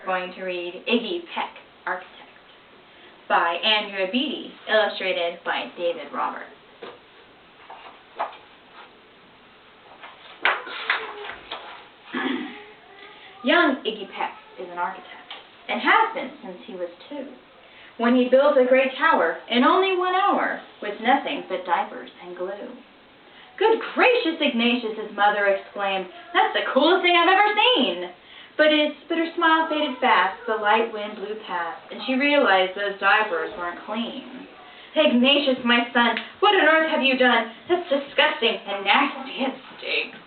going to read Iggy, Peck, Architect by Andrea Beatty, illustrated by David Roberts. Young Iggy Peck is an architect, and has been since he was 2, when he built a great tower in only 1 hour, with nothing but diapers and glue. "Good gracious, Ignatius," his mother exclaimed, "that's the coolest thing I've ever seen." But her smile faded fast, the light wind blew past, and she realized those diapers weren't clean. "Ignatius, my son, what on earth have you done? That's disgusting and nasty and stinks."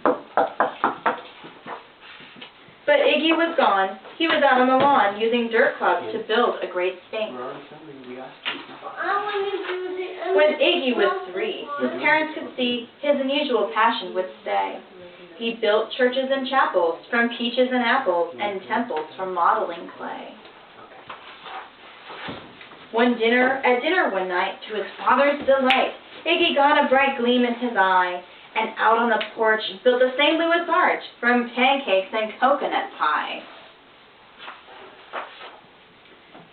But Iggy was gone. He was out on the lawn using dirt clods to build a great sphinx. When Iggy was 3, his parents could see his unusual passion would stay. He built churches and chapels from peaches and apples, and temples from modeling clay. At dinner one night, to his father's delight, Iggy got a bright gleam in his eye, and out on the porch built a St. Louis arch from pancakes and coconut pie.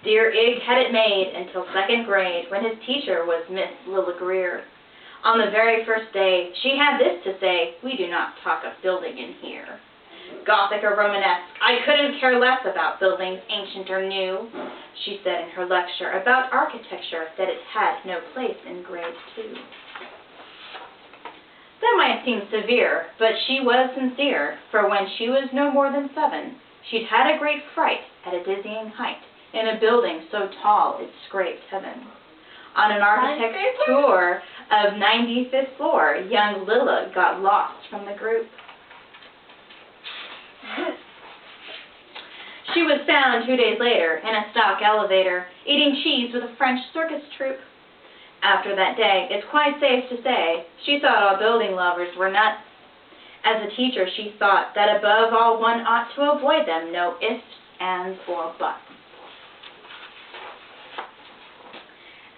Dear Ig had it made until 2nd grade, when his teacher was Miss Lilla Greer. On the very first day, she had this to say: "We do not talk of building in here. Gothic or Romanesque, I couldn't care less about buildings ancient or new," she said in her lecture about architecture, that it had no place in grade 2. That might seem severe, but she was sincere, for when she was no more than 7, she'd had a great fright at a dizzying height, in a building so tall it scraped heaven. On an architect's tour of 95th floor, young Lilla got lost from the group. She was found 2 days later in a stock elevator, eating cheese with a French circus troupe. After that day, it's quite safe to say, she thought all building lovers were nuts. As a teacher, she thought that above all one ought to avoid them, no ifs, ands, or buts.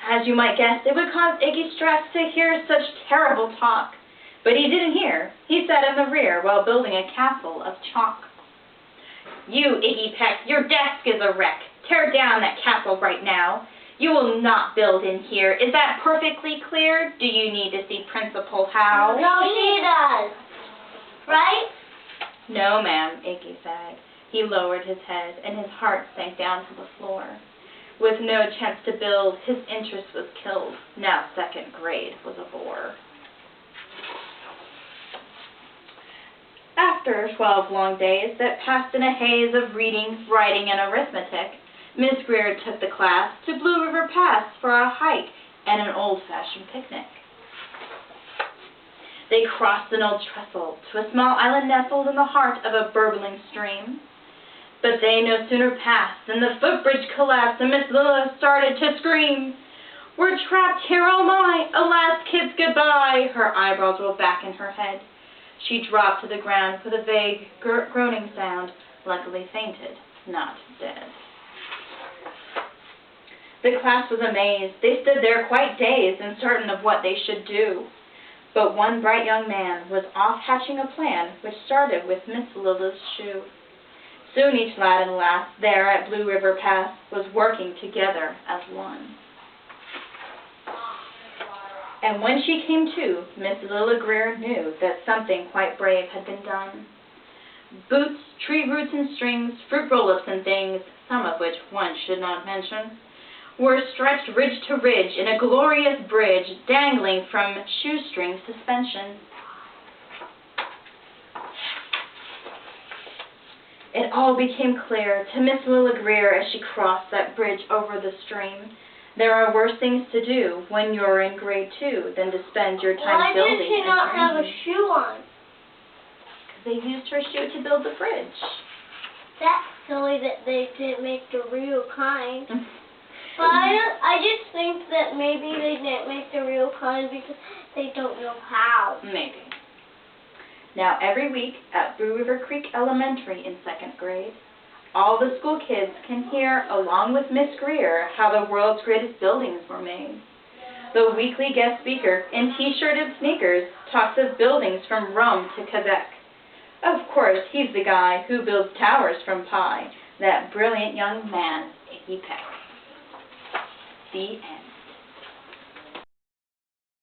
As you might guess, it would cause Iggy stress to hear such terrible talk. But he didn't hear. He sat in the rear while building a castle of chalk. "You, Iggy Peck, your desk is a wreck. Tear down that castle right now. You will not build in here. Is that perfectly clear? Do you need to see Principal Howe?" "No, he does. Right?" "No, ma'am," Iggy said. He lowered his head, and his heart sank down to the floor. With no chance to build, his interest was killed. Now 2nd grade was a bore. After 12 long days that passed in a haze of reading, writing, and arithmetic, Miss Greer took the class to Blue River Pass for a hike and an old-fashioned picnic. They crossed an old trestle to a small island nestled in the heart of a burbling stream. But they no sooner passed than the footbridge collapsed and Miss Lilla started to scream. "We're trapped here, oh my! Alas, kids, goodbye!" Her eyebrows rolled back in her head. She dropped to the ground with a vague, groaning sound, luckily fainted, not dead. The class was amazed. They stood there quite dazed, uncertain of what they should do. But one bright young man was off hatching a plan which started with Miss Lilla's shoe. Soon each lad and lass there at Blue River Pass was working together as one. And when she came to, Miss Lilla Greer knew that something quite brave had been done. Boots, tree roots and strings, fruit roll-ups and things, some of which one should not mention, were stretched ridge to ridge in a glorious bridge dangling from shoestring suspension. It all became clear to Miss Lilla Greer as she crossed that bridge over the stream. There are worse things to do when you're in grade 2 than to spend your time building. Why did she not have a shoe on? Because they used her shoe to build the bridge. That's silly that they didn't make the real kind. But I just think that maybe they didn't make the real kind because they don't know how. Maybe. Now every week at Blue River Creek Elementary in 2nd grade, all the school kids can hear, along with Miss Greer, how the world's greatest buildings were made. The weekly guest speaker, in t-shirted sneakers, talks of buildings from Rome to Quebec. Of course, he's the guy who builds towers from pie, that brilliant young man, Iggy Peck. The end.